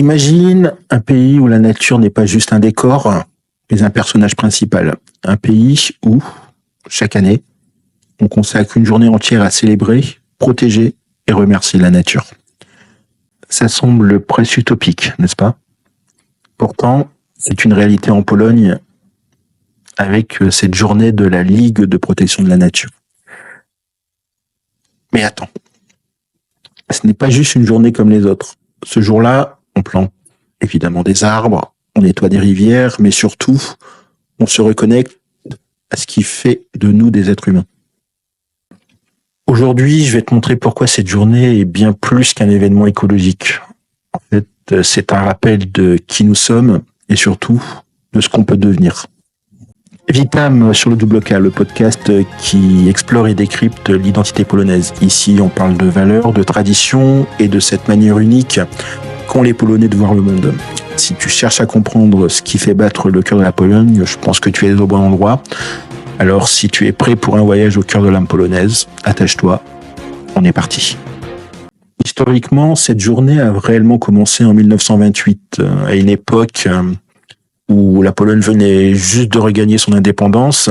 Imagine un pays où la nature n'est pas juste un décor, mais un personnage principal. Un pays où, chaque année, on consacre une journée entière à célébrer, protéger et remercier la nature. Ça semble presque utopique, n'est-ce pas? Pourtant, c'est une réalité en Pologne avec cette journée de la Ligue de protection de la nature. Mais attends, ce n'est pas juste une journée comme les autres. Ce jour-là, on plante évidemment des arbres, on nettoie des rivières, mais surtout, on se reconnecte à ce qui fait de nous des êtres humains. Aujourd'hui, je vais te montrer pourquoi cette journée est bien plus qu'un événement écologique. En fait, c'est un rappel de qui nous sommes et surtout de ce qu'on peut devenir. Vitam sur le Double K, le podcast qui explore et décrypte l'identité polonaise. Ici, on parle de valeurs, de traditions et de cette manière unique qu'ont les Polonais de voir le monde. Si tu cherches à comprendre ce qui fait battre le cœur de la Pologne, je pense que tu es au bon endroit. Alors, si tu es prêt pour un voyage au cœur de l'âme polonaise, attache-toi, on est parti. Historiquement, cette journée a réellement commencé en 1928, à une époque où la Pologne venait juste de regagner son indépendance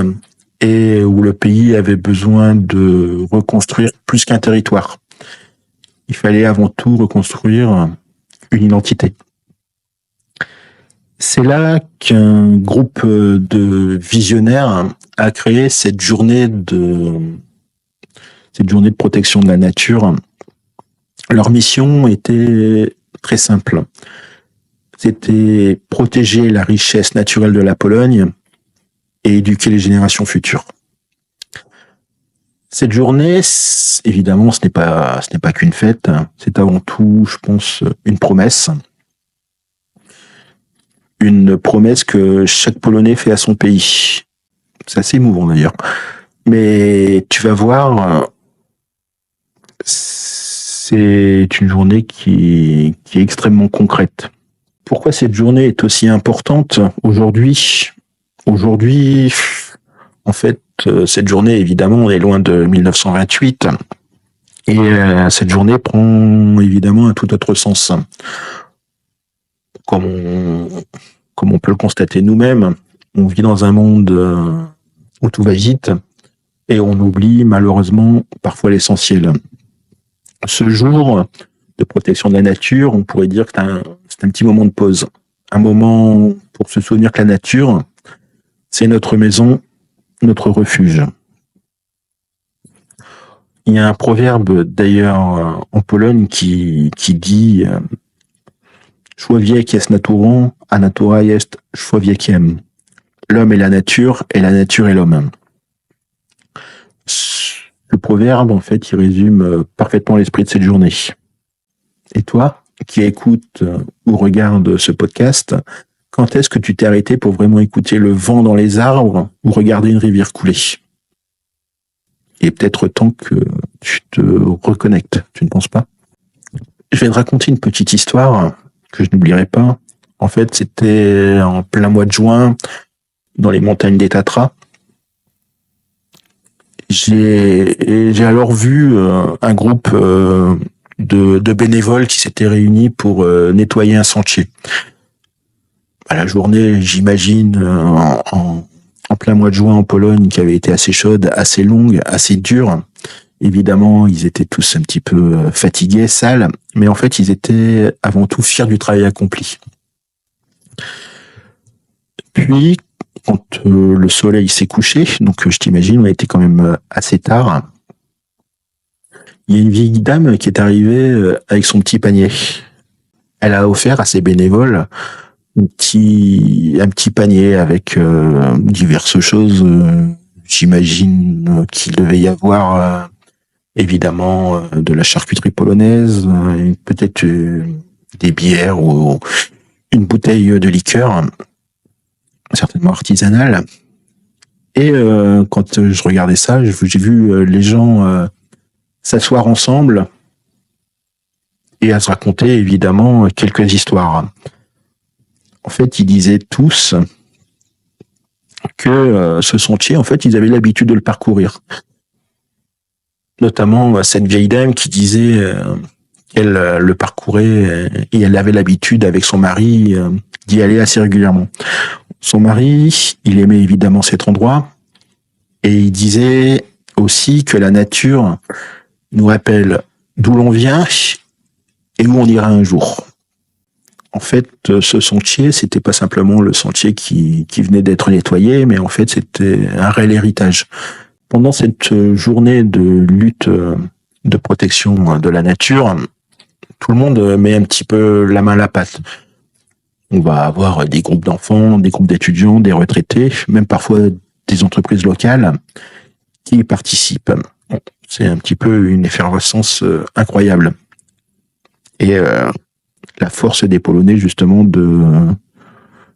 et où le pays avait besoin de reconstruire plus qu'un territoire. Il fallait avant tout reconstruire une identité. C'est là qu'un groupe de visionnaires a créé cette journée de protection de la nature. Leur mission était très simple. C'était protéger la richesse naturelle de la Pologne et éduquer les générations futures. Cette journée, évidemment, ce n'est pas qu'une fête. C'est avant tout, je pense, une promesse. Une promesse que chaque Polonais fait à son pays. C'est assez émouvant d'ailleurs. Mais tu vas voir, c'est une journée qui est extrêmement concrète. Pourquoi cette journée est aussi importante aujourd'hui? Aujourd'hui, en fait, cette journée, évidemment, on est loin de 1928. Et cette journée prend évidemment un tout autre sens. Comme on peut le constater nous-mêmes, on vit dans un monde où tout va vite et on oublie malheureusement parfois l'essentiel. Ce jour de protection de la nature, on pourrait dire que c'est un petit moment de pause. Un moment pour se souvenir que la nature, c'est notre maison, notre refuge. Il y a un proverbe d'ailleurs en Pologne qui dit Człowiek jest naturą, a natura jest człowiekiem. L'homme est la nature et la nature est l'homme. Le proverbe, en fait, il résume parfaitement l'esprit de cette journée. Et toi, qui écoutes ou regardes ce podcast, quand est-ce que tu t'es arrêté pour vraiment écouter le vent dans les arbres ou regarder une rivière couler? Il est peut-être temps que tu te reconnectes, tu ne penses pas? Je vais te raconter une petite histoire que je n'oublierai pas. En fait, c'était en plein mois de juin, dans les montagnes des Tatras. J'ai alors vu un groupe de bénévoles qui s'étaient réunis pour nettoyer un sentier. À la journée, j'imagine, en plein mois de juin en Pologne, qui avait été assez chaude, assez longue, assez dure. Évidemment, ils étaient tous un petit peu fatigués, sales, mais en fait, ils étaient avant tout fiers du travail accompli. Puis, quand le soleil s'est couché, donc je t'imagine, on a été quand même assez tard, il y a une vieille dame qui est arrivée avec son petit panier. Elle a offert à ses bénévoles un petit panier avec diverses choses. J'imagine qu'il devait y avoir évidemment de la charcuterie polonaise, peut-être des bières ou une bouteille de liqueur, certainement artisanale. Et quand je regardais ça, j'ai vu les gens s'asseoir ensemble et à se raconter évidemment quelques histoires. En fait, ils disaient tous que ce sentier, en fait, ils avaient l'habitude de le parcourir. Notamment cette vieille dame qui disait qu'elle le parcourait et elle avait l'habitude avec son mari d'y aller assez régulièrement. Son mari, il aimait évidemment cet endroit et il disait aussi que la nature nous rappelle d'où l'on vient et où on ira un jour. En fait, ce sentier, c'était pas simplement le sentier qui venait d'être nettoyé, mais en fait, c'était un réel héritage. Pendant cette journée de lutte de protection de la nature, tout le monde met un petit peu la main à la pâte. On va avoir des groupes d'enfants, des groupes d'étudiants, des retraités, même parfois des entreprises locales qui y participent. C'est un petit peu une effervescence incroyable. Et la force des Polonais, justement, de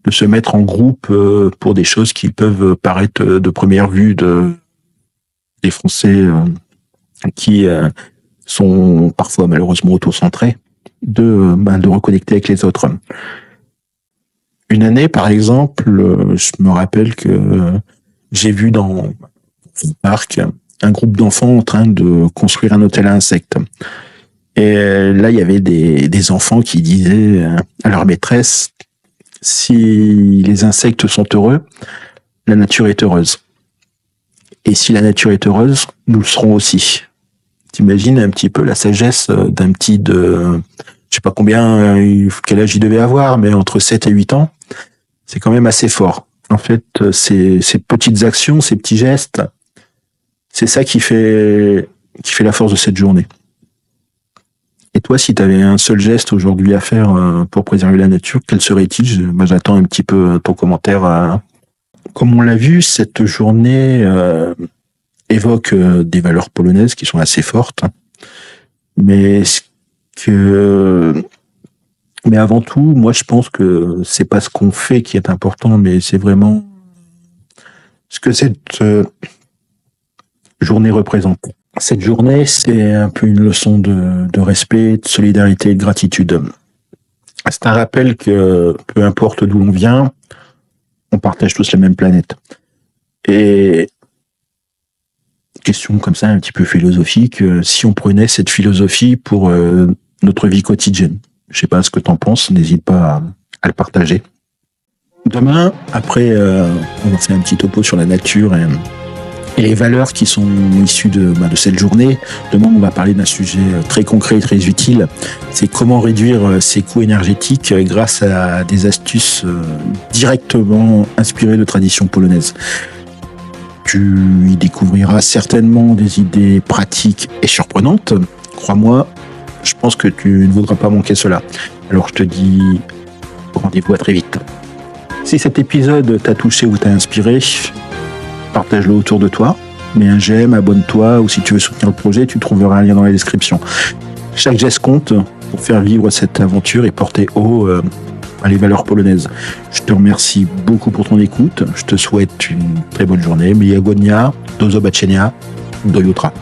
se mettre en groupe pour des choses qui peuvent paraître de première vue des Français qui sont parfois malheureusement auto-centrés, de reconnecter avec les autres. Une année, par exemple, je me rappelle que j'ai vu dans un parc un groupe d'enfants en train de construire un hôtel à insectes. Et là, il y avait des enfants qui disaient à leur maîtresse, si les insectes sont heureux, la nature est heureuse. Et si la nature est heureuse, nous le serons aussi. T'imagines un petit peu la sagesse d'un petit de, je sais pas combien, quel âge il devait avoir, mais entre 7 et 8 ans. C'est quand même assez fort. En fait, ces petites actions, ces petits gestes, c'est ça qui fait la force de cette journée. Et toi, si tu avais un seul geste aujourd'hui à faire pour préserver la nature, quel serait-il? J'attends un petit peu ton commentaire. Comme on l'a vu, cette journée évoque des valeurs polonaises qui sont assez fortes. Mais avant tout, moi, je pense que c'est pas ce qu'on fait qui est important, mais c'est vraiment ce que cette journée représente. Cette journée, c'est un peu une leçon de respect, de solidarité et de gratitude. C'est un rappel que peu importe d'où l'on vient, on partage tous la même planète. Et question comme ça, un petit peu philosophique, si on prenait cette philosophie pour notre vie quotidienne. Je sais pas ce que t'en penses, n'hésite pas à le partager. Demain, après, on va faire un petit topo sur la nature et les valeurs qui sont issues de cette journée. Demain, on va parler d'un sujet très concret et très utile. C'est comment réduire ses coûts énergétiques grâce à des astuces directement inspirées de traditions polonaises. Tu y découvriras certainement des idées pratiques et surprenantes. Crois-moi, je pense que tu ne voudras pas manquer cela. Alors je te dis rendez-vous à très vite. Si cet épisode t'a touché ou t'a inspiré, partage-le autour de toi, mets un j'aime, abonne-toi, ou si tu veux soutenir le projet, tu trouveras un lien dans la description. Chaque geste compte pour faire vivre cette aventure et porter haut les valeurs polonaises. Je te remercie beaucoup pour ton écoute, je te souhaite une très bonne journée, miłego dnia, do zobaczenia, do jutra.